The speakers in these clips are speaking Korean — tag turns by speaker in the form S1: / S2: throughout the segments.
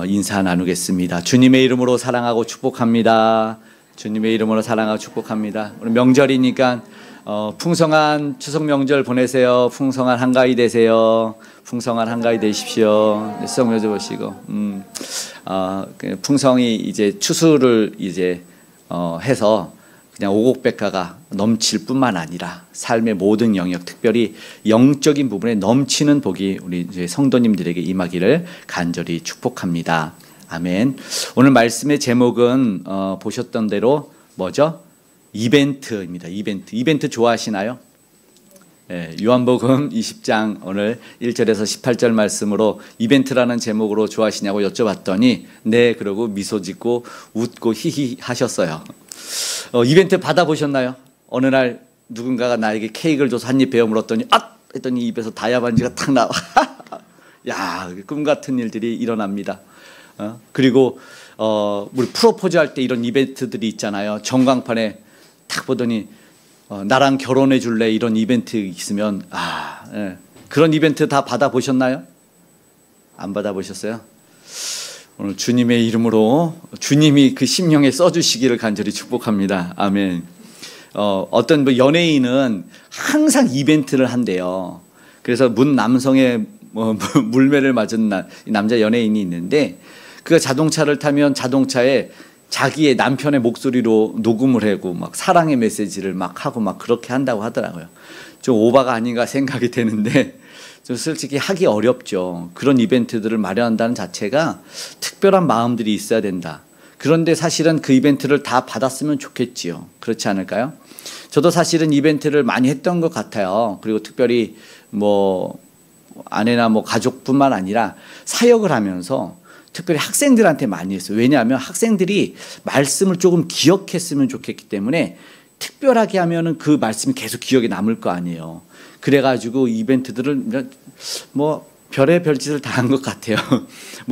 S1: 인사 나누겠습니다. 주님의 이름으로 사랑하고 축복합니다. 주님의 이름으로 사랑하고 축복합니다. 오늘 명절이니까 풍성한 추석 명절 보내세요. 풍성한 한가위 되세요. 풍성한 한가위 되십시오. 수석 명절 보시고 풍성이 이제 추수를 이제 해서 그냥 오곡백화가 넘칠 뿐만 아니라 삶의 모든 영역, 특별히 영적인 부분에 넘치는 복이 우리 성도님들에게 임하기를 간절히 축복합니다. 아멘. 오늘 말씀의 제목은 보셨던 대로 뭐죠? 이벤트입니다. 이벤트 좋아하시나요? 네, 요한복음 20장 오늘 1절에서 18절 말씀으로 이벤트라는 제목으로 좋아하시냐고 여쭤봤더니 네, 그러고 미소 짓고 웃고 히히 하셨어요. 이벤트 받아보셨나요? 어느 날 누군가가 나에게 케이크를 줘서 한 입 베어 물었더니 했더니 입에서 다이아반지가 탁 나와. 야, 꿈 같은 일들이 일어납니다. 그리고 우리 프로포즈 할 때 이런 이벤트들이 있잖아요. 전광판에 탁 보더니 나랑 결혼해 줄래, 이런 이벤트 있으면 그런 이벤트 다 받아보셨나요? 안 받아보셨어요? 오늘 주님의 이름으로 주님이 그 심령에 써주시기를 간절히 축복합니다. 아멘. 어떤 연예인은 항상 이벤트를 한대요. 그래서 문 남성의 물매를 맞은 남자 연예인이 있는데, 그가 자동차를 타면 자동차에 자기의 남편의 목소리로 녹음을 하고 막 사랑의 메시지를 막 하고 막 그렇게 한다고 하더라고요. 좀 오바가 아닌가 생각이 되는데 좀 솔직히 하기 어렵죠. 그런 이벤트들을 마련한다는 자체가 특별한 마음들이 있어야 된다. 그런데 사실은 그 이벤트를 다 받았으면 좋겠지요. 그렇지 않을까요? 저도 사실은 이벤트를 많이 했던 것 같아요. 그리고 특별히 아내나 가족뿐만 아니라 사역을 하면서 특별히 학생들한테 많이 했어요. 왜냐하면 학생들이 말씀을 조금 기억했으면 좋겠기 때문에 특별하게 하면은 그 말씀이 계속 기억에 남을 거 아니에요. 그래가지고 이벤트들을 별의 별짓을 다 한 것 같아요.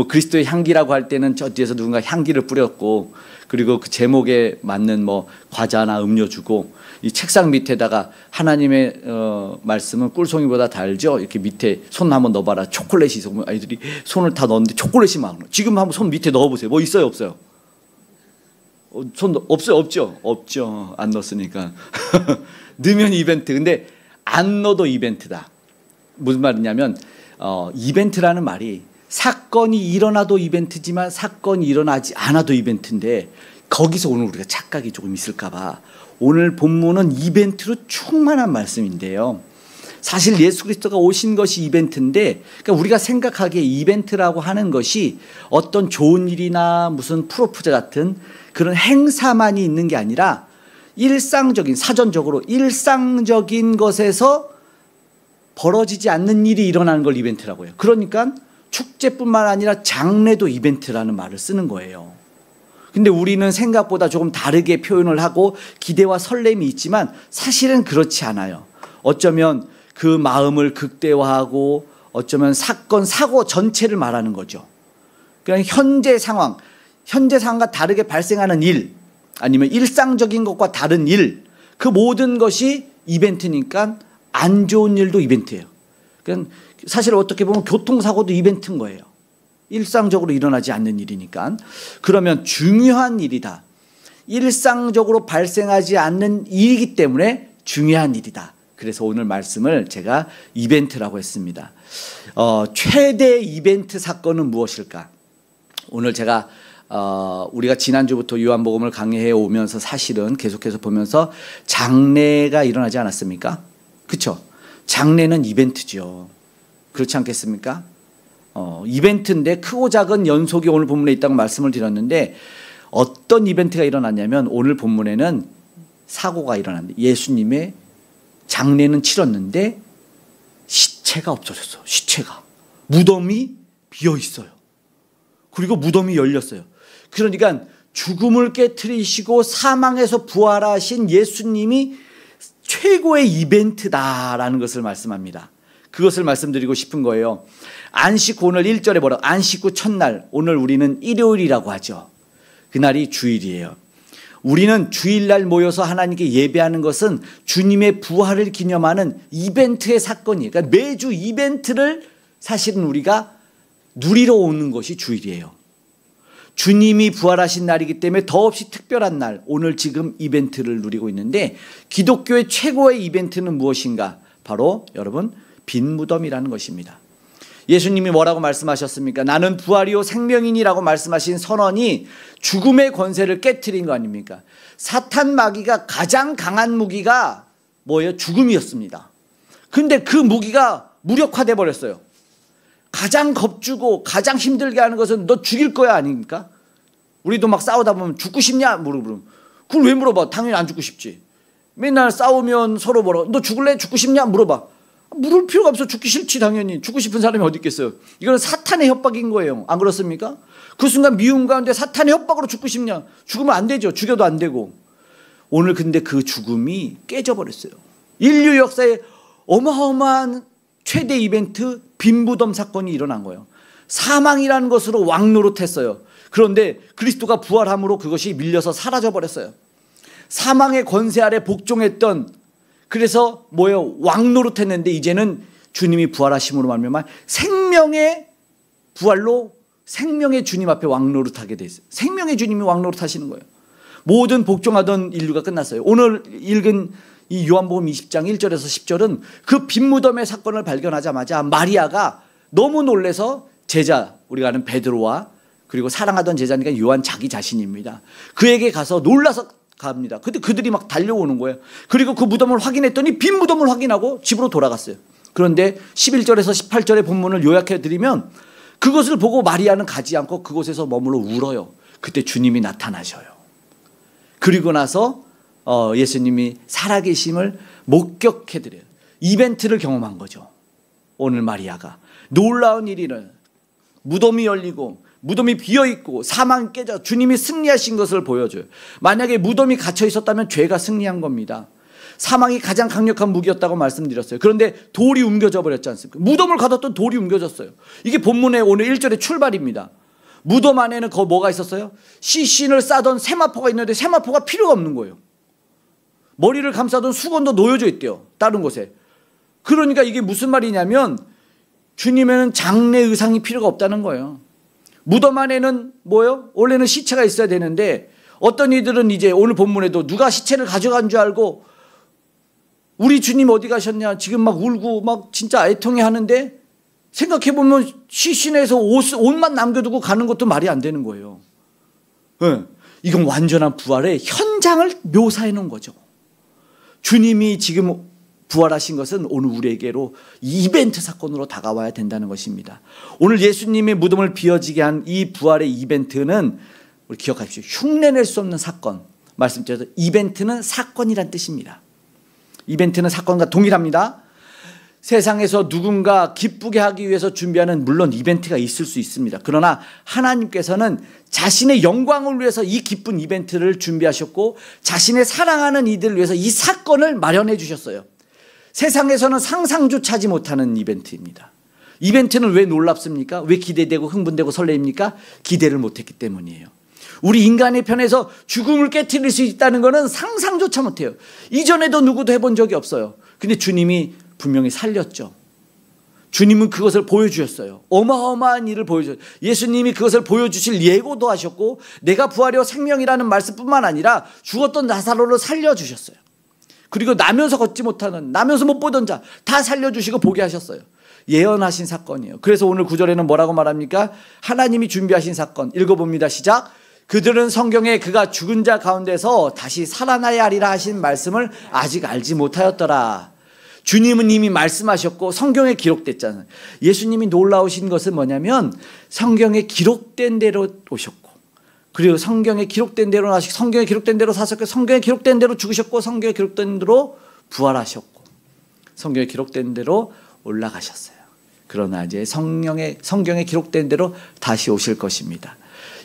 S1: 그리스도의 향기라고 할 때는 저 뒤에서 누군가 향기를 뿌렸고, 그리고 그 제목에 맞는 과자나 음료 주고, 이 책상 밑에다가 하나님의 말씀은 꿀송이보다 달죠. 이렇게 밑에 손 한번 넣어봐라. 초콜릿이 있어. 그러면 아이들이 손을 다 넣었는데 초콜릿이 막 지금 한번 손 밑에 넣어보세요. 있어요, 없어요? 손 없어요, 없죠? 없죠. 안 넣었으니까. 넣으면 이벤트. 근데 안 넣어도 이벤트다. 무슨 말이냐면 이벤트라는 말이 사건이 일어나도 이벤트지만 사건이 일어나지 않아도 이벤트인데, 거기서 오늘 우리가 착각이 조금 있을까 봐 오늘 본문은 이벤트로 충만한 말씀인데요. 사실 예수 그리스도가 오신 것이 이벤트인데, 그러니까 우리가 생각하기에 이벤트라고 하는 것이 어떤 좋은 일이나 무슨 프로포즈 같은 그런 행사만이 있는 게 아니라 사전적으로 일상적인 것에서 벌어지지 않는 일이 일어나는 걸 이벤트라고 해요. 그러니까 축제뿐만 아니라 장례도 이벤트라는 말을 쓰는 거예요. 근데 우리는 생각보다 조금 다르게 표현을 하고 기대와 설렘이 있지만 사실은 그렇지 않아요. 어쩌면 그 마음을 극대화하고 어쩌면 사건, 사고 전체를 말하는 거죠. 그러니까 현재 상황과 다르게 발생하는 일, 아니면 일상적인 것과 다른 일, 그 모든 것이 이벤트니까 안 좋은 일도 이벤트예요. 그러니까 사실 어떻게 보면 교통사고도 이벤트인 거예요. 일상적으로 일어나지 않는 일이니까. 그러면 중요한 일이다. 일상적으로 발생하지 않는 일이기 때문에 중요한 일이다. 그래서 오늘 말씀을 제가 이벤트라고 했습니다. 최대 이벤트 사건은 무엇일까? 오늘 제가 우리가 지난주부터 요한복음을 강의해 오면서 사실은 계속해서 보면서 장례가 일어나지 않았습니까? 그렇죠? 장례는 이벤트죠. 그렇지 않겠습니까? 이벤트인데 크고 작은 연속이 오늘 본문에 있다고 말씀을 드렸는데, 어떤 이벤트가 일어났냐면 오늘 본문에는 사고가 일어났는데, 예수님의 장례는 치렀는데 시체가 없어졌어. 시체가. 무덤이 비어 있어요. 그리고 무덤이 열렸어요. 그러니까 죽음을 깨트리시고 사망에서 부활하신 예수님이 최고의 이벤트다라는 것을 말씀합니다. 그것을 말씀드리고 싶은 거예요. 안식 후, 오늘 1절에 뭐라고? 안식 후 첫날, 오늘 우리는 일요일이라고 하죠. 그날이 주일이에요. 우리는 주일날 모여서 하나님께 예배하는 것은 주님의 부활을 기념하는 이벤트의 사건이에요. 그러니까 매주 이벤트를 사실은 우리가 누리러 오는 것이 주일이에요. 주님이 부활하신 날이기 때문에 더없이 특별한 날, 오늘 지금 이벤트를 누리고 있는데, 기독교의 최고의 이벤트는 무엇인가? 바로 여러분, 빈 무덤이라는 것입니다. 예수님이 뭐라고 말씀하셨습니까? 나는 부활이요 생명이니라고 말씀하신 선언이 죽음의 권세를 깨트린 거 아닙니까? 사탄 마귀가 가장 강한 무기가 뭐예요? 죽음이었습니다. 근데 그 무기가 무력화돼 버렸어요. 가장 겁주고 가장 힘들게 하는 것은 너 죽일 거야 아닙니까? 우리도 막 싸우다 보면 죽고 싶냐 물어보면, 그걸 왜 물어봐? 당연히 안 죽고 싶지. 맨날 싸우면 서로 뭐라, 너 죽을래? 죽고 싶냐 물어봐. 물을 필요가 없어. 죽기 싫지. 당연히 죽고 싶은 사람이 어디 있겠어요. 이거는 사탄의 협박인 거예요. 안 그렇습니까? 그 순간 미움 가운데 사탄의 협박으로 죽고 싶냐? 죽으면 안 되죠. 죽여도 안 되고. 오늘 근데 그 죽음이 깨져버렸어요. 인류 역사에 어마어마한 최대 이벤트, 빈무덤 사건이 일어난 거예요. 사망이라는 것으로 왕노릇했어요. 그런데 그리스도가 부활함으로 그것이 밀려서 사라져버렸어요. 사망의 권세 아래 복종했던, 그래서 뭐예요? 왕노릇했는데 이제는 주님이 부활하심으로 말미암아 생명의 부활로 생명의 주님 앞에 왕노릇하게 돼 있어요. 생명의 주님이 왕노릇하시는 거예요. 모든 복종하던 인류가 끝났어요. 오늘 읽은 이 요한복음 20장 1절에서 10절은 그 빈무덤의 사건을 발견하자마자 마리아가 너무 놀라서 제자, 우리가 아는 베드로와 그리고 사랑하던 제자니까 요한 자기 자신입니다. 그에게 가서 놀라서 갑니다. 근데 그들이 막 달려오는 거예요. 그리고 그 무덤을 확인했더니 빈 무덤을 확인하고 집으로 돌아갔어요. 그런데 11절에서 18절의 본문을 요약해 드리면, 그것을 보고 마리아는 가지 않고 그곳에서 머물러 울어요. 그때 주님이 나타나셔요. 그리고 나서 예수님이 살아계심을 목격해 드려요. 이벤트를 경험한 거죠. 오늘 마리아가 놀라운 일이는 무덤이 열리고 무덤이 비어있고 사망이 깨져 주님이 승리하신 것을 보여줘요. 만약에 무덤이 갇혀 있었다면 죄가 승리한 겁니다. 사망이 가장 강력한 무기였다고 말씀드렸어요. 그런데 돌이 옮겨져 버렸지 않습니까? 무덤을 가뒀던 돌이 옮겨졌어요. 이게 본문의 오늘 1절의 출발입니다. 무덤 안에는 뭐가 있었어요? 시신을 싸던 세마포가 있는데 세마포가 필요가 없는 거예요. 머리를 감싸던 수건도 놓여져 있대요. 다른 곳에. 그러니까 이게 무슨 말이냐면 주님에는 장례 의상이 필요가 없다는 거예요. 무덤 안에는 뭐예요? 원래는 시체가 있어야 되는데 어떤 이들은 이제 오늘 본문에도 누가 시체를 가져간 줄 알고 우리 주님 어디 가셨냐 지금 막 울고 막 진짜 애통해 하는데, 생각해보면 시신에서 옷만 남겨두고 가는 것도 말이 안 되는 거예요. 네. 이건 완전한 부활의 현장을 묘사해 놓은 거죠. 주님이 지금 부활하신 것은 오늘 우리에게로 이벤트 사건으로 다가와야 된다는 것입니다. 오늘 예수님의 무덤을 비어지게 한 이 부활의 이벤트는 우리 기억하십시오. 흉내낼 수 없는 사건. 말씀드려서 이벤트는 사건이란 뜻입니다. 이벤트는 사건과 동일합니다. 세상에서 누군가 기쁘게 하기 위해서 준비하는 물론 이벤트가 있을 수 있습니다. 그러나 하나님께서는 자신의 영광을 위해서 이 기쁜 이벤트를 준비하셨고 자신의 사랑하는 이들을 위해서 이 사건을 마련해 주셨어요. 세상에서는 상상조차 하지 못하는 이벤트입니다. 이벤트는 왜 놀랍습니까? 왜 기대되고 흥분되고 설레입니까? 기대를 못했기 때문이에요. 우리 인간의 편에서 죽음을 깨트릴 수 있다는 것은 상상조차 못해요. 이전에도 누구도 해본 적이 없어요. 근데 주님이 분명히 살렸죠. 주님은 그것을 보여주셨어요. 어마어마한 일을 보여주셨어요. 예수님이 그것을 보여주실 예고도 하셨고 내가 부활이요 생명이라는 말씀뿐만 아니라 죽었던 나사로를 살려주셨어요. 그리고 나면서 걷지 못하는, 나면서 못 보던 자 다 살려주시고 보게 하셨어요. 예언하신 사건이에요. 그래서 오늘 9절에는 뭐라고 말합니까? 하나님이 준비하신 사건. 읽어봅니다. 시작. 그들은 성경에 그가 죽은 자 가운데서 다시 살아나야 하리라 하신 말씀을 아직 알지 못하였더라. 주님은 이미 말씀하셨고 성경에 기록됐잖아요. 예수님이 놀라우신 것은 뭐냐면 성경에 기록된 대로 오셨고, 그리고 성경에 기록된 대로 나시고, 성경에 기록된 대로 사셨고, 성경에 기록된 대로 죽으셨고, 성경에 기록된 대로 부활하셨고, 성경에 기록된 대로 올라가셨어요. 그러나 이제 성경에 기록된 대로 다시 오실 것입니다.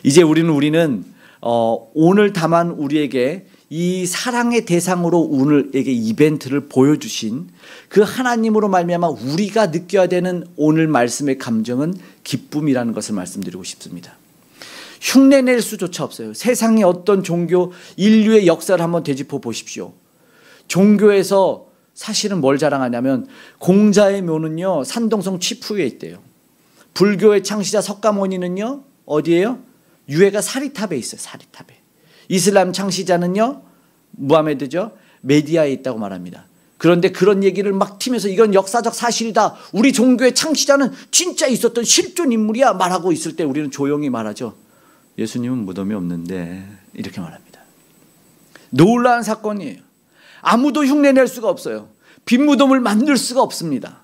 S1: 이제 우리는 오늘 다만 우리에게 이 사랑의 대상으로 오늘에게 이벤트를 보여주신 그 하나님으로 말미암아 우리가 느껴야 되는 오늘 말씀의 감정은 기쁨이라는 것을 말씀드리고 싶습니다. 흉내낼 수조차 없어요. 세상의 어떤 종교, 인류의 역사를 한번 되짚어 보십시오. 종교에서 사실은 뭘 자랑하냐면 공자의 묘는요 산동성 치푸에 있대요. 불교의 창시자 석가모니는요, 어디에요? 유해가 사리탑에 있어요. 사리탑에. 이슬람 창시자는요, 무하메드죠, 메디아에 있다고 말합니다. 그런데 그런 얘기를 막 튀면서 이건 역사적 사실이다, 우리 종교의 창시자는 진짜 있었던 실존 인물이야 말하고 있을 때 우리는 조용히 말하죠. 예수님은 무덤이 없는데, 이렇게 말합니다. 놀라운 사건이에요. 아무도 흉내낼 수가 없어요. 빈 무덤을 만들 수가 없습니다.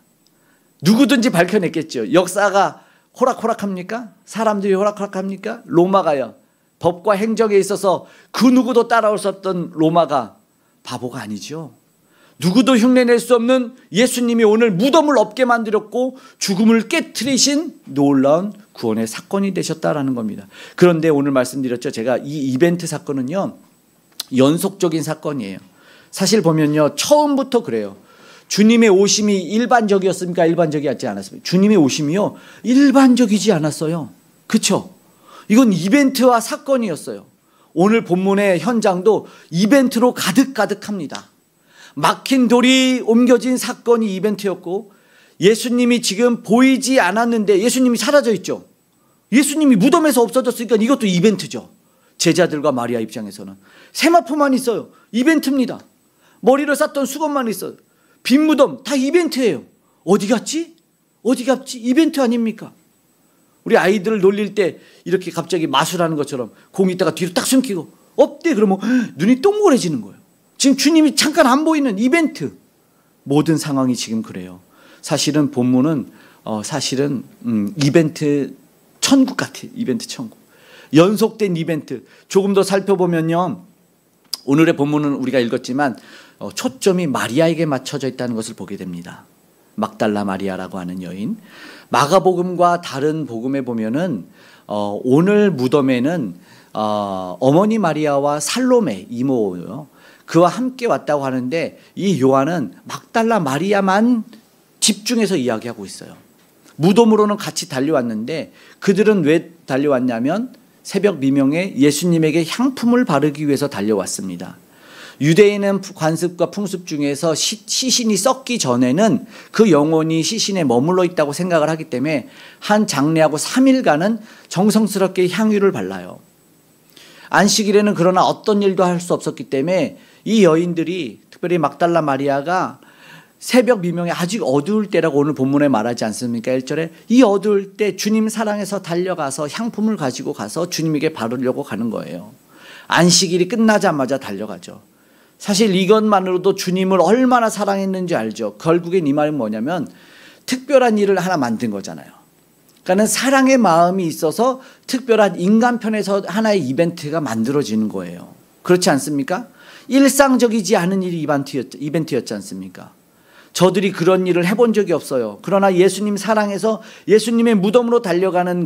S1: 누구든지 밝혀냈겠죠. 역사가 호락호락합니까? 사람들이 호락호락합니까? 로마가요, 법과 행정에 있어서 그 누구도 따라올 수 없던 로마가 바보가 아니죠. 누구도 흉내낼 수 없는 예수님이 오늘 무덤을 없게 만들었고 죽음을 깨트리신 놀라운 구원의 사건이 되셨다라는 겁니다. 그런데 오늘 말씀드렸죠. 제가 이 이벤트 사건은요, 연속적인 사건이에요. 사실 보면요, 처음부터 그래요. 주님의 오심이 일반적이었습니까? 일반적이지 않았습니까? 주님의 오심이요, 일반적이지 않았어요. 그렇죠? 이건 이벤트와 사건이었어요. 오늘 본문의 현장도 이벤트로 가득가득합니다. 막힌 돌이 옮겨진 사건이 이벤트였고, 예수님이 지금 보이지 않았는데 예수님이 사라져 있죠. 예수님이 무덤에서 없어졌으니까 이것도 이벤트죠. 제자들과 마리아 입장에서는 세마포만 있어요. 이벤트입니다. 머리를 쌌던 수건만 있어요. 빈 무덤 다 이벤트예요. 어디 갔지? 어디 갔지? 이벤트 아닙니까? 우리 아이들을 놀릴 때 이렇게 갑자기 마술하는 것처럼 공 있다가 뒤로 딱 숨기고 없대 그러면 눈이 동그래지는 거예요. 지금 주님이 잠깐 안 보이는 이벤트. 모든 상황이 지금 그래요. 사실은 본문은 사실은 이벤트 천국 같아요. 이벤트 천국. 연속된 이벤트. 조금 더 살펴보면요, 오늘의 본문은 우리가 읽었지만 초점이 마리아에게 맞춰져 있다는 것을 보게 됩니다. 막달라 마리아라고 하는 여인. 마가복음과 다른 복음에 보면은 오늘 무덤에는 어머니 마리아와 살로메 이모요, 그와 함께 왔다고 하는데, 이 요한은 막달라 마리아만 집중해서 이야기하고 있어요. 무덤으로는 같이 달려왔는데 그들은 왜 달려왔냐면 새벽 미명에 예수님에게 향품을 바르기 위해서 달려왔습니다. 유대인은 관습과 풍습 중에서 시신이 썩기 전에는 그 영혼이 시신에 머물러 있다고 생각을 하기 때문에 한 장례하고 3일간은 정성스럽게 향유를 발라요. 안식일에는 그러나 어떤 일도 할 수 없었기 때문에 이 여인들이, 특별히 막달라 마리아가 새벽 미명에 아직 어두울 때라고 오늘 본문에 말하지 않습니까? 1절에 이 어두울 때 주님 사랑해서 달려가서 향품을 가지고 가서 주님에게 바르려고 가는 거예요. 안식일이 끝나자마자 달려가죠. 사실 이것만으로도 주님을 얼마나 사랑했는지 알죠. 결국엔 이 말은 뭐냐면 특별한 일을 하나 만든 거잖아요. 그러니까 사랑의 마음이 있어서 특별한 인간편에서 하나의 이벤트가 만들어지는 거예요. 그렇지 않습니까? 일상적이지 않은 일이 이벤트였지 않습니까? 저들이 그런 일을 해본 적이 없어요. 그러나 예수님 사랑해서 예수님의 무덤으로 달려가는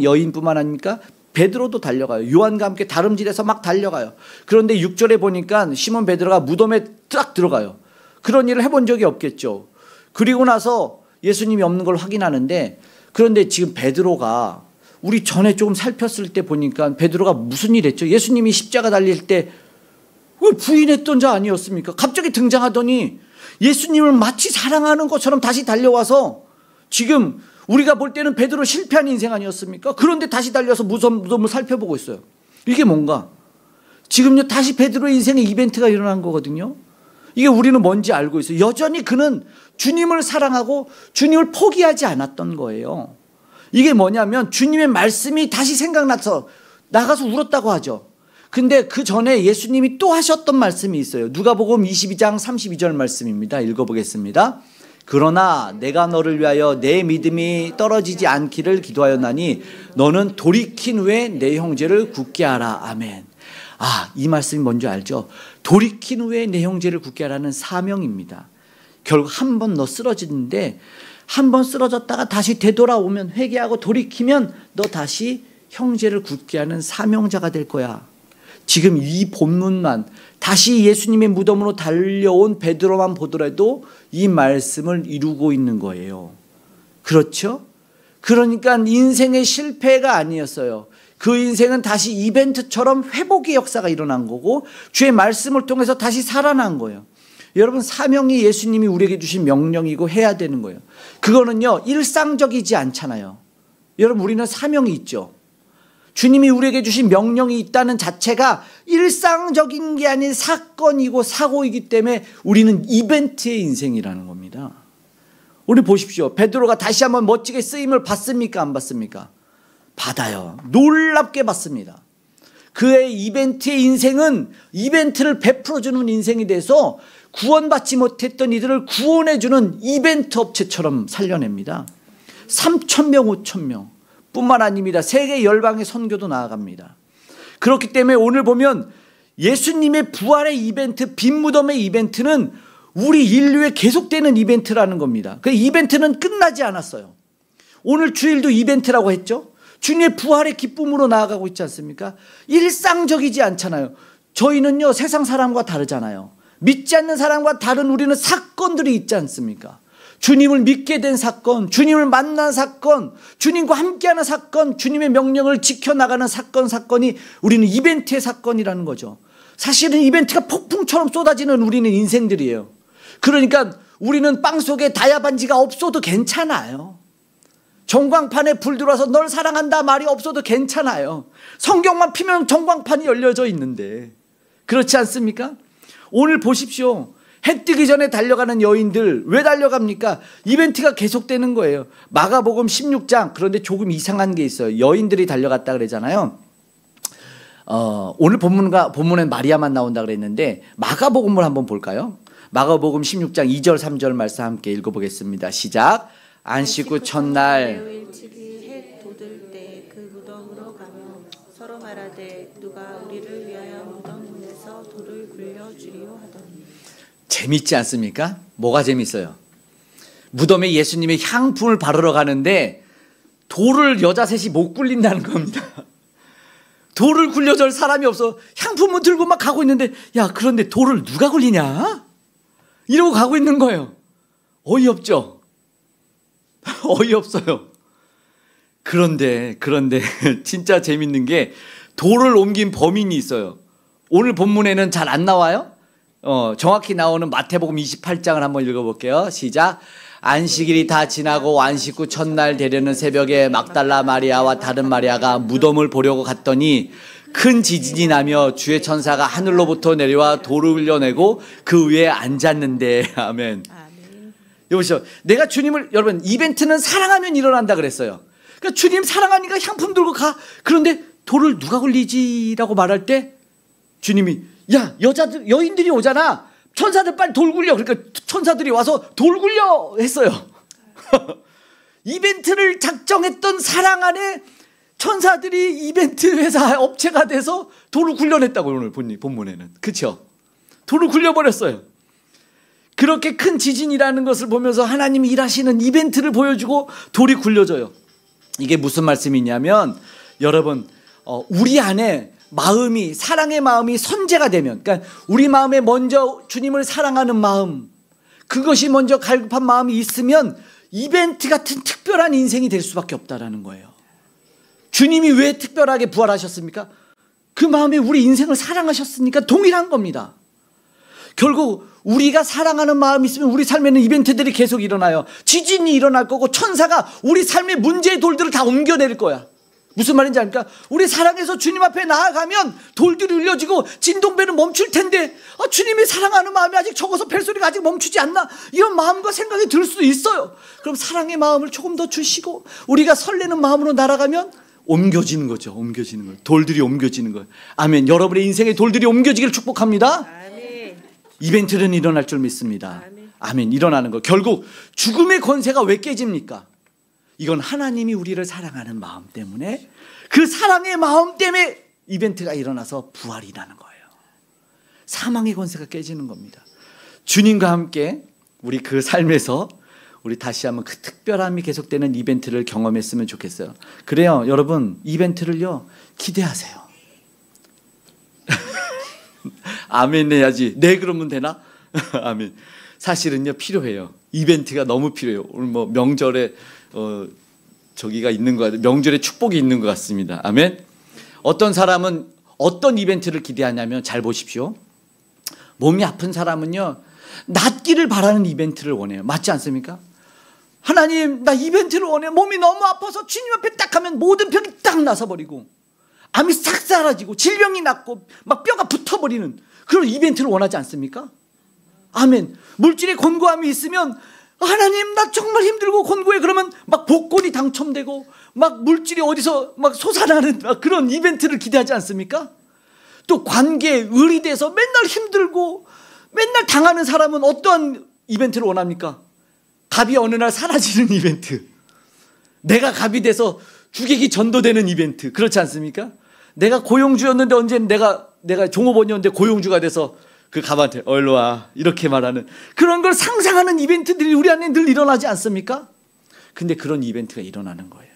S1: 여인뿐만 아닙니까? 베드로도 달려가요. 요한과 함께 다름질해서 막 달려가요. 그런데 6절에 보니까 시몬 베드로가 무덤에 딱 들어가요. 그런 일을 해본 적이 없겠죠. 그리고 나서 예수님이 없는 걸 확인하는데, 그런데 지금 베드로가 우리 전에 조금 살폈을 때 보니까 베드로가 무슨 일 했죠? 예수님이 십자가 달릴 때 왜 부인했던 자 아니었습니까? 갑자기 등장하더니 예수님을 마치 사랑하는 것처럼 다시 달려와서, 지금 우리가 볼 때는 베드로 실패한 인생 아니었습니까? 그런데 다시 달려서 무덤을 살펴보고 있어요. 이게 뭔가? 지금요, 다시 베드로의 인생에 이벤트가 일어난 거거든요. 이게 우리는 뭔지 알고 있어요. 여전히 그는 주님을 사랑하고 주님을 포기하지 않았던 거예요. 이게 뭐냐면 주님의 말씀이 다시 생각나서 나가서 울었다고 하죠. 근데 그 전에 예수님이 또 하셨던 말씀이 있어요. 누가복음 22장 32절 말씀입니다. 읽어보겠습니다. 그러나 내가 너를 위하여 내 믿음이 떨어지지 않기를 기도하였나니 너는 돌이킨 후에 내 형제를 굳게 하라. 아멘. 이 말씀이 뭔지 알죠? 돌이킨 후에 내 형제를 굳게 하라는 사명입니다. 결국 한 번 너 쓰러지는데, 한 번 쓰러졌다가 다시 되돌아오면, 회개하고 돌이키면 너 다시 형제를 굳게 하는 사명자가 될 거야. 지금 이 본문만, 다시 예수님의 무덤으로 달려온 베드로만 보더라도 이 말씀을 이루고 있는 거예요. 그렇죠? 그러니까 인생의 실패가 아니었어요. 그 인생은 다시 이벤트처럼 회복의 역사가 일어난 거고, 주의 말씀을 통해서 다시 살아난 거예요. 여러분, 사명이 예수님이 우리에게 주신 명령이고 해야 되는 거예요. 그거는요, 일상적이지 않잖아요. 여러분, 우리는 사명이 있죠. 주님이 우리에게 주신 명령이 있다는 자체가 일상적인 게 아닌 사건이고 사고이기 때문에 우리는 이벤트의 인생이라는 겁니다. 우리 보십시오. 베드로가 다시 한번 멋지게 쓰임을 받습니까? 안 받습니까? 받아요. 놀랍게 받습니다. 그의 이벤트의 인생은 이벤트를 베풀어주는 인생이 돼서 구원받지 못했던 이들을 구원해주는 이벤트 업체처럼 살려냅니다. 3,000명, 5,000명 뿐만 아닙니다. 세계 열방의 선교도 나아갑니다. 그렇기 때문에 오늘 보면 예수님의 부활의 이벤트, 빈 무덤의 이벤트는 우리 인류에 계속되는 이벤트라는 겁니다. 그 이벤트는 끝나지 않았어요. 오늘 주일도 이벤트라고 했죠. 주님의 부활의 기쁨으로 나아가고 있지 않습니까? 일상적이지 않잖아요. 저희는요, 세상 사람과 다르잖아요. 믿지 않는 사람과 다른 우리는 사건들이 있지 않습니까? 주님을 믿게 된 사건, 주님을 만난 사건, 주님과 함께하는 사건, 주님의 명령을 지켜나가는 사건이 우리는 이벤트의 사건이라는 거죠. 사실은 이벤트가 폭풍처럼 쏟아지는 우리는 인생들이에요. 그러니까 우리는 빵 속에 다이아 반지가 없어도 괜찮아요. 전광판에 불 들어와서 널 사랑한다 말이 없어도 괜찮아요. 성경만 피면 전광판이 열려져 있는데, 그렇지 않습니까? 오늘 보십시오. 해 뜨기 전에 달려가는 여인들 왜 달려갑니까? 이벤트가 계속되는 거예요. 마가복음 16장, 그런데 조금 이상한 게 있어요. 여인들이 달려갔다 그러잖아요. 오늘 본문엔 마리아만 나온다 그랬는데 마가복음을 한번 볼까요? 마가복음 16장 2절 3절 말씀 함께 읽어보겠습니다. 시작. 안식 후 첫날
S2: 일찍이 해 돋을 때 그 무덤으로 가며 서로 말하되 누가 우리를 위하여 무덤 문에서 돌을 굴려주리요 하더니.
S1: 재밌지 않습니까? 뭐가 재밌어요? 무덤에 예수님의 향품을 바르러 가는데 돌을 여자 셋이 못 굴린다는 겁니다. 돌을 굴려줄 사람이 없어. 향품을 들고 막 가고 있는데, 야, 그런데 돌을 누가 굴리냐? 이러고 가고 있는 거예요. 어이없죠? 어이없어요. 그런데 진짜 재밌는 게 돌을 옮긴 범인이 있어요. 오늘 본문에는 잘 안 나와요. 정확히 나오는 마태복음 28장을 한번 읽어볼게요. 시작. 안식일이 다 지나고 안식 후 첫날 되려는 새벽에 막달라 마리아와 다른 마리아가 무덤을 보려고 갔더니 큰 지진이 나며 주의 천사가 하늘로부터 내려와 돌을 흘려내고 그 위에 앉았는데. 아멘. 여보시오. 내가 주님을, 여러분, 이벤트는 사랑하면 일어난다 그랬어요. 그러니까 주님 사랑하니까 향품 들고 가. 그런데 돌을 누가 굴리지라고 말할 때 주님이, 야, 여인들이 오잖아. 천사들 빨리 돌 굴려. 그러니까 천사들이 와서 돌 굴려 했어요. 이벤트를 작정했던 사랑 안에 천사들이 이벤트 회사 업체가 돼서 돌을 굴려냈다고 오늘 본문에는. 그렇죠? 돌을 굴려버렸어요. 그렇게 큰 지진이라는 것을 보면서 하나님이 일하시는 이벤트를 보여주고 돌이 굴려져요. 이게 무슨 말씀이냐면, 여러분, 우리 안에 마음이, 사랑의 마음이 선제가 되면, 그러니까 우리 마음에 먼저 주님을 사랑하는 마음, 그것이 먼저 갈급한 마음이 있으면 이벤트 같은 특별한 인생이 될 수밖에 없다라는 거예요. 주님이 왜 특별하게 부활하셨습니까? 그 마음에 우리 인생을 사랑하셨으니까 동일한 겁니다. 결국 우리가 사랑하는 마음이 있으면 우리 삶에는 이벤트들이 계속 일어나요. 지진이 일어날 거고 천사가 우리 삶의 문제의 돌들을 다 옮겨낼 거야. 무슨 말인지 아닙니까? 우리 사랑해서 주님 앞에 나아가면 돌들이 울려지고 진동배는 멈출 텐데, 주님이 사랑하는 마음이 아직 적어서 벨소리가 아직 멈추지 않나, 이런 마음과 생각이 들 수도 있어요. 그럼 사랑의 마음을 조금 더 주시고 우리가 설레는 마음으로 날아가면 옮겨지는 거죠. 옮겨지는 거예요. 돌들이 옮겨지는 거예요. 아멘. 여러분의 인생에 돌들이 옮겨지기를 축복합니다. 아멘. 이벤트는 일어날 줄 믿습니다. 아멘. 아멘. 일어나는 거. 결국 죽음의 권세가 왜 깨집니까? 이건 하나님이 우리를 사랑하는 마음 때문에, 그 사랑의 마음 때문에 이벤트가 일어나서 부활이 나는 거예요. 사망의 권세가 깨지는 겁니다. 주님과 함께 우리 그 삶에서 우리 다시 한번 그 특별함이 계속되는 이벤트를 경험했으면 좋겠어요. 그래요, 여러분, 이벤트를요 기대하세요. 아멘 해야지. 네, 그러면 되나? 아멘. 사실은요 필요해요. 이벤트가 너무 필요해요. 오늘 뭐 명절에 저기가 있는 것 같아요. 명절에 축복이 있는 것 같습니다. 아멘. 어떤 사람은 어떤 이벤트를 기대하냐면, 잘 보십시오. 몸이 아픈 사람은요, 낫기를 바라는 이벤트를 원해요. 맞지 않습니까? 하나님, 나 이벤트를 원해요. 몸이 너무 아파서 주님 앞에 딱 하면 모든 병이 딱 나서버리고 암이 싹 사라지고 질병이 낫고 막 뼈가 붙어버리는 그런 이벤트를 원하지 않습니까? 아멘. 물질의 곤고함이 있으면 하나님, 나 정말 힘들고 곤고해. 그러면 막 복권이 당첨되고 막 물질이 어디서 막 솟아나는 막 그런 이벤트를 기대하지 않습니까? 또 관계에 의리돼서 맨날 힘들고 맨날 당하는 사람은 어떠한 이벤트를 원합니까? 갑이 어느 날 사라지는 이벤트, 내가 갑이 돼서 주객이 전도되는 이벤트, 그렇지 않습니까? 내가 고용주였는데 언제는 내가 종업원이었는데 고용주가 돼서 그 갑한테 얼른 와 이렇게 말하는 그런 걸 상상하는 이벤트들이 우리 안에 늘 일어나지 않습니까? 근데 그런 이벤트가 일어나는 거예요.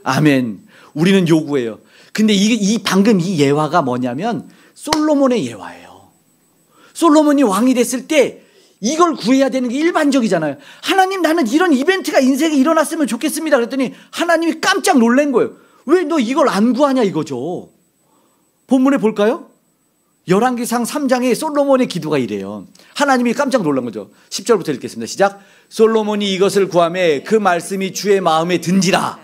S1: 아멘. 우리는 요구해요. 근데 방금 이 예화가 뭐냐면 솔로몬의 예화예요. 솔로몬이 왕이 됐을 때 이걸 구해야 되는 게 일반적이잖아요. 하나님, 나는 이런 이벤트가 인생에 일어났으면 좋겠습니다. 그랬더니 하나님이 깜짝 놀란 거예요. 왜 너 이걸 안 구하냐 이거죠. 본문에 볼까요? 열왕기상 3장에 솔로몬의 기도가 이래요. 하나님이 깜짝 놀란 거죠. 10절부터 읽겠습니다. 시작. 솔로몬이 이것을 구하매 그 말씀이 주의 마음에 든지라.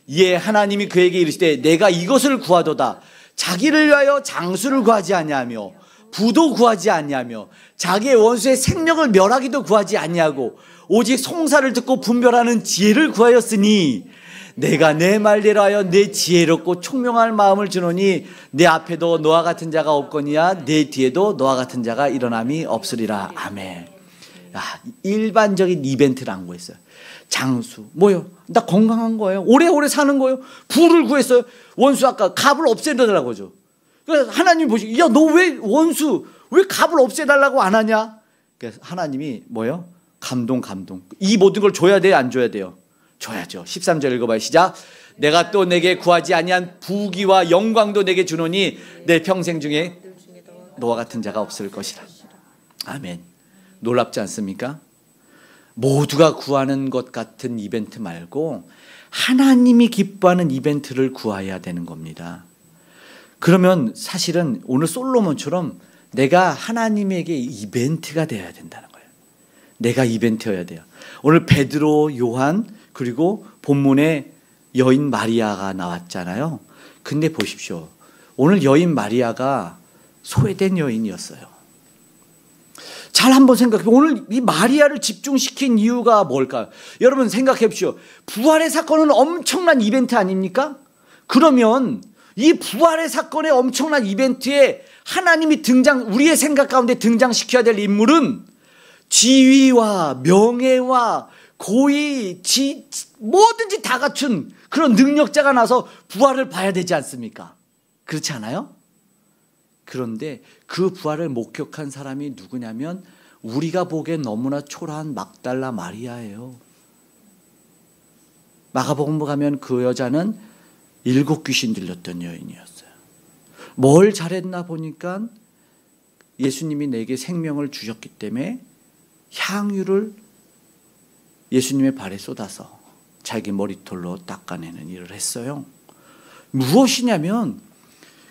S1: 이에 하나님이 그에게 이르시되 내가 이것을 구하도다. 자기를 위하여 장수를 구하지 아니하며 부도 구하지 아니하며 자기의 원수의 생명을 멸하기도 구하지 아니하고 오직 송사를 듣고 분별하는 지혜를 구하였으니 내가 내 말대로 하여 내 지혜롭고 총명할 마음을 주노니 내 앞에도 너와 같은 자가 없거니와 내 뒤에도 너와 같은 자가 일어남이 없으리라. 아멘. 일반적인 이벤트를 안 구했어요. 장수, 뭐요? 나 건강한 거예요. 오래오래 사는 거예요. 부를 구했어요. 원수 아까 갑을 없애달라고 하죠. 그래서 하나님이 보시고, 야, 너 왜 왜 갑을 없애달라고 안 하냐? 그래서 하나님이 뭐요? 감동. 이 모든 걸 줘야 돼요, 안 줘야 돼요? 줘야죠. 13절 읽어봐요. 시작. 내가 또 내게 구하지 아니한 부귀와 영광도 내게 주노니 내 평생 중에 너와 같은 자가 없을 것이라. 아멘. 놀랍지 않습니까? 모두가 구하는 것 같은 이벤트 말고 하나님이 기뻐하는 이벤트를 구해야 되는 겁니다. 그러면 사실은 오늘 솔로몬처럼 내가 하나님에게 이벤트가 되어야 된다는 거예요. 내가 이벤트여야 돼요. 오늘 베드로, 요한, 그리고 본문에 여인 마리아가 나왔잖아요. 근데 보십시오. 오늘 여인 마리아가 소외된 여인이었어요. 잘 한번 생각해. 오늘 이 마리아를 집중시킨 이유가 뭘까요? 여러분 생각해 보십시오. 부활의 사건은 엄청난 이벤트 아닙니까? 그러면 이 부활의 사건의 엄청난 이벤트에 하나님이 우리의 생각 가운데 등장시켜야 될 인물은 지위와 명예와 고위, 뭐든지 다 갖춘 그런 능력자가 나서 부활을 봐야 되지 않습니까? 그렇지 않아요? 그런데 그 부활을 목격한 사람이 누구냐면 우리가 보기엔 너무나 초라한 막달라 마리아예요. 마가복음 가면 그 여자는 7 귀신 들렸던 여인이었어요. 뭘 잘했나 보니까 예수님이 내게 생명을 주셨기 때문에 향유를 예수님의 발에 쏟아서 자기 머리털로 닦아내는 일을 했어요. 무엇이냐면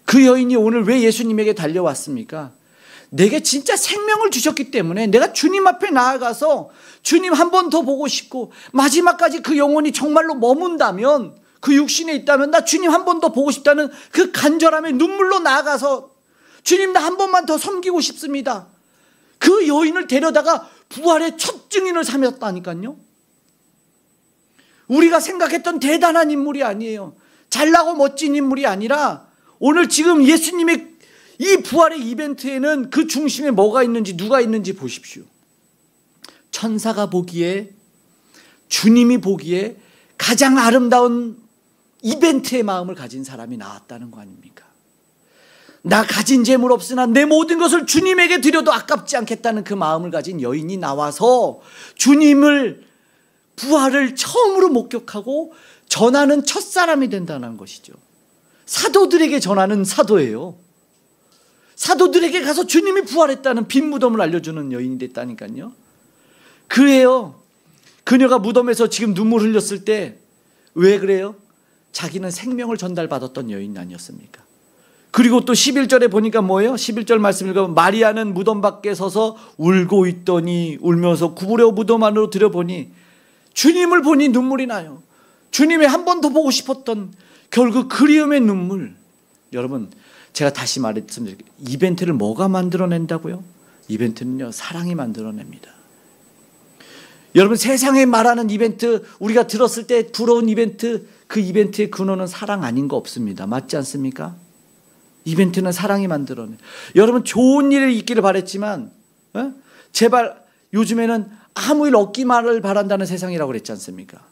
S1: 그 여인이 오늘 왜 예수님에게 달려왔습니까? 내게 진짜 생명을 주셨기 때문에 내가 주님 앞에 나아가서 주님 한 번 더 보고 싶고 마지막까지 그 영혼이 정말로 머문다면 그 육신에 있다면 나 주님 한 번 더 보고 싶다는 그 간절함에 눈물로 나아가서 주님 나 한 번만 더 섬기고 싶습니다. 그 여인을 데려다가 부활의 첫 증인을 삼았다니까요. 우리가 생각했던 대단한 인물이 아니에요. 잘나고 멋진 인물이 아니라 오늘 지금 예수님의 이 부활의 이벤트에는 그 중심에 뭐가 있는지 누가 있는지 보십시오. 천사가 보기에 주님이 보기에 가장 아름다운 이벤트의 마음을 가진 사람이 나왔다는 거 아닙니까? 나 가진 재물 없으나 내 모든 것을 주님에게 드려도 아깝지 않겠다는 그 마음을 가진 여인이 나와서 주님을 부활을 처음으로 목격하고 전하는 첫사람이 된다는 것이죠. 사도들에게 전하는 사도예요. 사도들에게 가서 주님이 부활했다는 빈 무덤을 알려주는 여인이 됐다니까요. 그래요. 그녀가 무덤에서 지금 눈물 흘렸을 때 왜 그래요? 자기는 생명을 전달받았던 여인이 아니었습니까? 그리고 또 11절에 보니까 뭐예요? 11절 말씀을 읽으면 마리아는 무덤 밖에 서서 울고 있더니 울면서 구부려 무덤 안으로 들여보니 주님을 보니 눈물이 나요. 주님의 한 번 더 보고 싶었던 결국 그리움의 눈물. 여러분, 제가 다시 말씀드릴게요. 이벤트를 뭐가 만들어낸다고요? 이벤트는요, 사랑이 만들어냅니다. 여러분, 세상에 말하는 이벤트, 우리가 들었을 때 부러운 이벤트, 그 이벤트의 근원은 사랑 아닌 거 없습니다. 맞지 않습니까? 이벤트는 사랑이 만들어내. 여러분, 좋은 일이 있기를 바랬지만 제발 요즘에는 아무 일 없기만을 바란다는 세상이라고 그랬지 않습니까?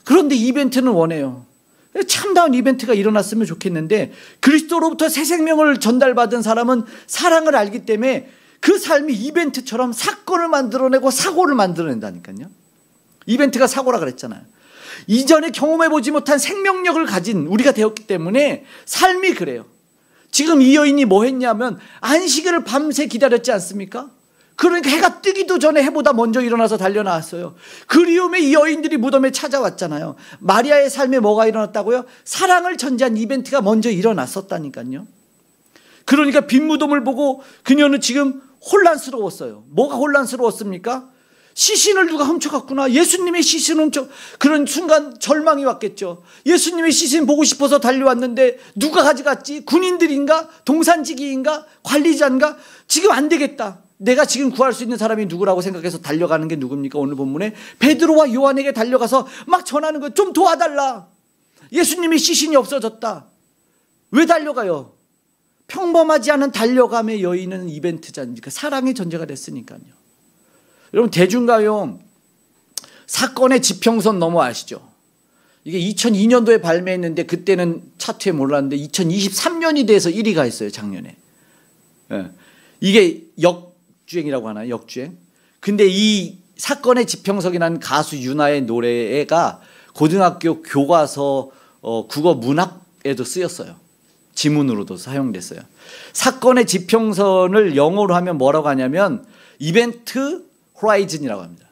S1: 그런데 이벤트는 원해요. 참다운 이벤트가 일어났으면 좋겠는데, 그리스도로부터 새 생명을 전달받은 사람은 사랑을 알기 때문에 그 삶이 이벤트처럼 사건을 만들어내고 사고를 만들어낸다니까요. 이벤트가 사고라 그랬잖아요. 이전에 경험해보지 못한 생명력을 가진 우리가 되었기 때문에 삶이 그래요. 지금 이 여인이 뭐 했냐면 안식일을 밤새 기다렸지 않습니까? 그러니까 해가 뜨기도 전에 해보다 먼저 일어나서 달려나왔어요. 그리움의 이 여인들이 무덤에 찾아왔잖아요. 마리아의 삶에 뭐가 일어났다고요? 사랑을 전제한 이벤트가 먼저 일어났었다니까요. 그러니까 빈 무덤을 보고 그녀는 지금 혼란스러웠어요. 뭐가 혼란스러웠습니까? 시신을 누가 훔쳐갔구나. 예수님의 시신 그런 순간 절망이 왔겠죠. 예수님의 시신 보고 싶어서 달려왔는데 누가 가져갔지? 군인들인가? 동산지기인가? 관리자인가? 지금 안 되겠다. 내가 지금 구할 수 있는 사람이 누구라고 생각해서 달려가는 게 누굽니까? 오늘 본문에 베드로와 요한에게 달려가서 막 전하는 거예요. 좀 도와달라. 예수님의 시신이 없어졌다. 왜 달려가요? 평범하지 않은 달려감의 여인은 이벤트잖아요. 사랑의 전제가 됐으니까요. 여러분, 대중가요 사건의 지평선 너무 아시죠? 이게 2002년도에 발매했는데 그때는 차트에 몰랐는데 2023년이 돼서 1위가 했어요, 작년에. 이게 역주행이라고 하나요? 역주행. 근데 이 사건의 지평선이라는 가수 윤아의 노래가 고등학교 교과서 국어 문학에도 쓰였어요. 지문으로도 사용됐어요. 사건의 지평선을 영어로 하면 뭐라고 하냐면 이벤트 호라이즌이라고 합니다.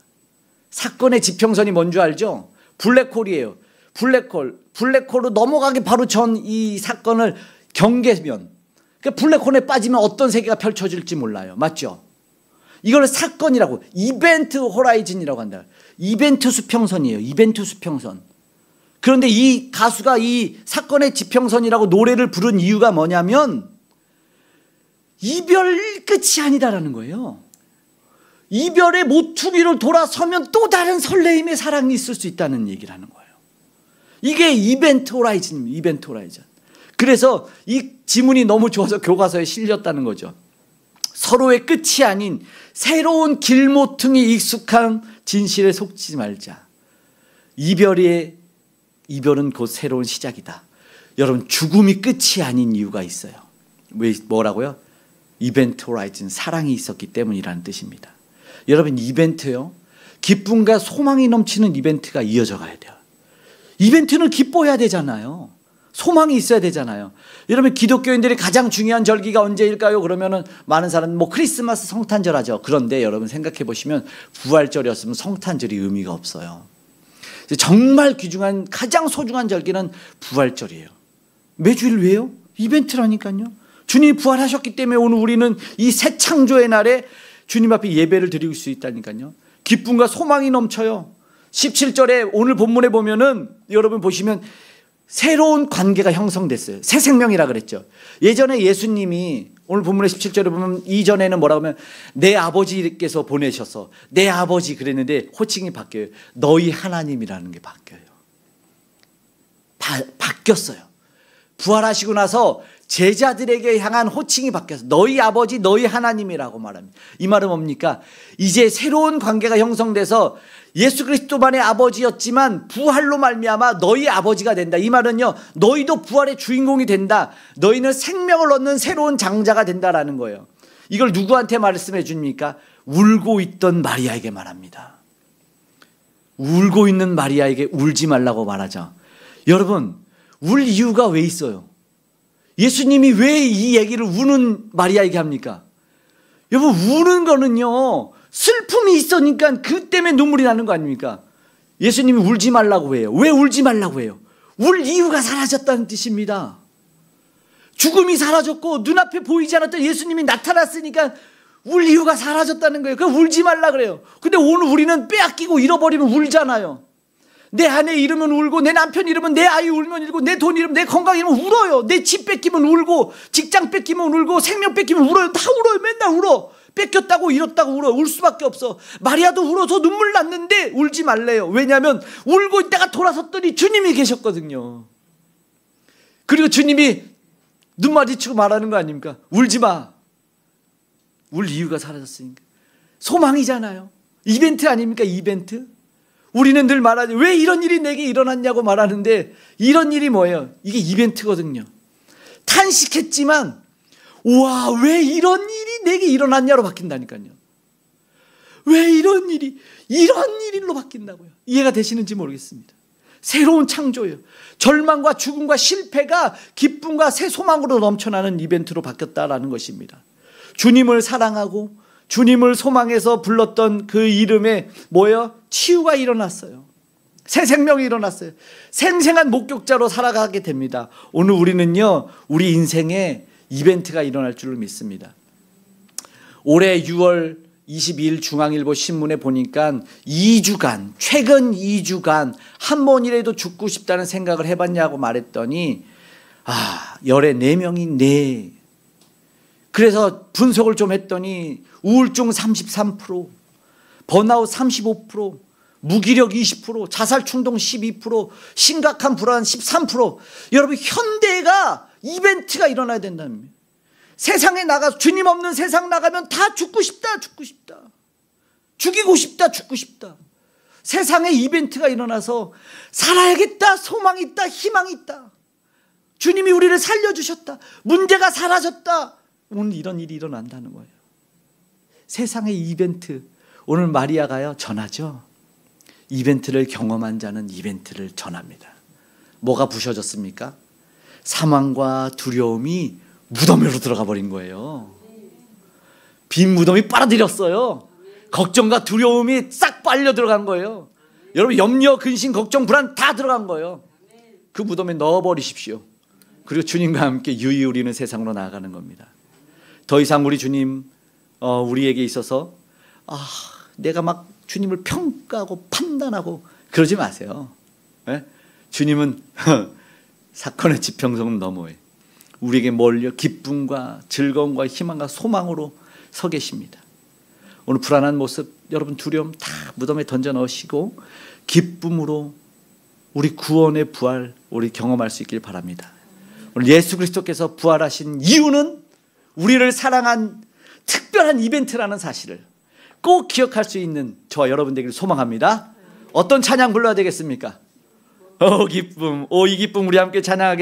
S1: 사건의 지평선이 뭔지 알죠? 블랙홀이에요. 블랙홀로 넘어가기 바로 전 이 사건을 경계면, 그러니까 블랙홀에 빠지면 어떤 세계가 펼쳐질지 몰라요. 맞죠? 이걸 사건이라고, 이벤트 호라이즌이라고 한다. 이벤트 수평선이에요. 이벤트 수평선. 그런데 이 가수가 이 사건의 지평선이라고 노래를 부른 이유가 뭐냐면 이별 끝이 아니다라는 거예요. 이별의 모퉁이를 돌아서면 또 다른 설레임의 사랑이 있을 수 있다는 얘기를 하는 거예요. 이게 이벤트 호라이즌입니다. 이벤트 호라이즌. 그래서 이 지문이 너무 좋아서 교과서에 실렸다는 거죠. 서로의 끝이 아닌 새로운 길모퉁이 익숙한 진실에 속지 말자. 이별은 곧 새로운 시작이다. 여러분, 죽음이 끝이 아닌 이유가 있어요. 왜, 뭐라고요? 이벤트 호라이즌, 사랑이 있었기 때문이라는 뜻입니다. 여러분, 이벤트요, 기쁨과 소망이 넘치는 이벤트가 이어져 가야 돼요. 이벤트는 기뻐해야 되잖아요. 소망이 있어야 되잖아요. 여러분, 기독교인들이 가장 중요한 절기가 언제일까요? 그러면은 많은 사람은 뭐 크리스마스, 성탄절 하죠. 그런데 여러분 생각해 보시면 부활절이었으면 성탄절이 의미가 없어요. 정말 귀중한, 가장 소중한 절기는 부활절이에요. 매주일 왜요? 이벤트라니까요. 주님이 부활하셨기 때문에 오늘 우리는 이 새 창조의 날에 주님 앞에 예배를 드릴 수 있다니까요. 기쁨과 소망이 넘쳐요. 17절에 오늘 본문에 보면은 여러분 보시면 새로운 관계가 형성됐어요. 새 생명이라 그랬죠. 예전에 예수님이 오늘 본문의 17절에 보면 이전에는 뭐라고 하면 내 아버지께서 보내셔서, 내 아버지 그랬는데 호칭이 바뀌어요. 너희 하나님이라는 게 바뀌어요. 바뀌었어요. 부활하시고 나서 제자들에게 향한 호칭이 바뀌어서 너희 아버지, 너희 하나님이라고 말합니다. 이 말은 뭡니까? 이제 새로운 관계가 형성돼서 예수 그리스도만의 아버지였지만 부활로 말미암아 너희 아버지가 된다. 이 말은요, 너희도 부활의 주인공이 된다. 너희는 생명을 얻는 새로운 장자가 된다라는 거예요. 이걸 누구한테 말씀해 줍니까? 울고 있던 마리아에게 말합니다. 울고 있는 마리아에게 울지 말라고 말하죠. 여러분, 울 이유가 왜 있어요? 예수님이 왜 이 얘기를 우는 마리아에게 합니까? 여러분, 우는 거는요, 슬픔이 있으니까 그 때문에 눈물이 나는 거 아닙니까? 예수님이 울지 말라고 해요. 왜 울지 말라고 해요? 울 이유가 사라졌다는 뜻입니다. 죽음이 사라졌고 눈앞에 보이지 않았던 예수님이 나타났으니까 울 이유가 사라졌다는 거예요. 그럼 울지 말라 그래요. 근데 오늘 우리는 빼앗기고 잃어버리면 울잖아요. 내 아내 잃으면 울고, 내 남편 잃으면, 내 아이 울면 울고, 내 돈 잃으면, 내 건강 잃으면 울어요. 내 집 뺏기면 울고, 직장 뺏기면 울고, 생명 뺏기면 울어요. 다 울어요. 맨날 울어. 뺏겼다고 잃었다고 울어. 울 수밖에 없어. 마리아도 울어서 눈물 났는데 울지 말래요. 왜냐하면 울고 있다가 돌아섰더니 주님이 계셨거든요. 그리고 주님이 눈 마주치고 말하는 거 아닙니까? 울지 마. 울 이유가 사라졌으니까. 소망이잖아요. 이벤트 아닙니까? 이벤트. 우리는 늘 말하죠. 왜 이런 일이 내게 일어났냐고 말하는데, 이런 일이 뭐예요? 이게 이벤트거든요. 탄식했지만 와, 왜 이런 일이 내게 일어났냐로 바뀐다니까요. 왜 이런 일로 바뀐다고요. 이해가 되시는지 모르겠습니다. 새로운 창조예요. 절망과 죽음과 실패가 기쁨과 새 소망으로 넘쳐나는 이벤트로 바뀌었다라는 것입니다. 주님을 사랑하고 주님을 소망해서 불렀던 그 이름에 뭐예요? 치유가 일어났어요. 새 생명이 일어났어요. 생생한 목격자로 살아가게 됩니다. 오늘 우리는요, 우리 인생에 이벤트가 일어날 줄로 믿습니다. 올해 6월 22일 중앙일보 신문에 보니까 2주간, 최근 2주간 한 번이라도 죽고 싶다는 생각을 해봤냐고 말했더니 열에 4명이 그래서 분석을 좀 했더니 우울증 33%, 번아웃 35%, 무기력 20%, 자살 충동 12%, 심각한 불안 13%. 여러분, 현대가 이벤트가 일어나야 된다는 거예요. 세상에 나가서 주님 없는 세상 나가면 다 죽고 싶다, 죽고 싶다. 죽이고 싶다, 죽고 싶다. 세상에 이벤트가 일어나서 살아야겠다, 소망이 있다, 희망이 있다. 주님이 우리를 살려주셨다. 문제가 사라졌다. 오늘 이런 일이 일어난다는 거예요. 세상의 이벤트. 오늘 마리아가요, 전하죠. 이벤트를 경험한 자는 이벤트를 전합니다. 뭐가 부셔졌습니까? 사망과 두려움이 무덤으로 들어가 버린 거예요. 빈 무덤이 빨아들였어요. 걱정과 두려움이 싹 빨려 들어간 거예요. 여러분, 염려, 근심, 걱정, 불안 다 들어간 거예요. 그 무덤에 넣어버리십시오. 그리고 주님과 함께 유유 우리는 세상으로 나아가는 겁니다. 더 이상 우리 주님, 우리에게 있어서 내가 막 주님을 평가하고 판단하고 그러지 마세요. 네? 주님은 사건의 지평선은 너머에 우리에게 몰려 기쁨과 즐거움과 희망과 소망으로 서 계십니다. 오늘 불안한 모습, 여러분 두려움 다 무덤에 던져 넣으시고 기쁨으로 우리 구원의 부활 우리 경험할 수 있길 바랍니다. 오늘 예수 그리스도께서 부활하신 이유는 우리를 사랑한 특별한 이벤트라는 사실을 꼭 기억할 수 있는 저와 여러분 되기를 소망합니다. 어떤 찬양 불러야 되겠습니까? 기쁨, 이 기쁨 우리 함께 찬양하겠습니다.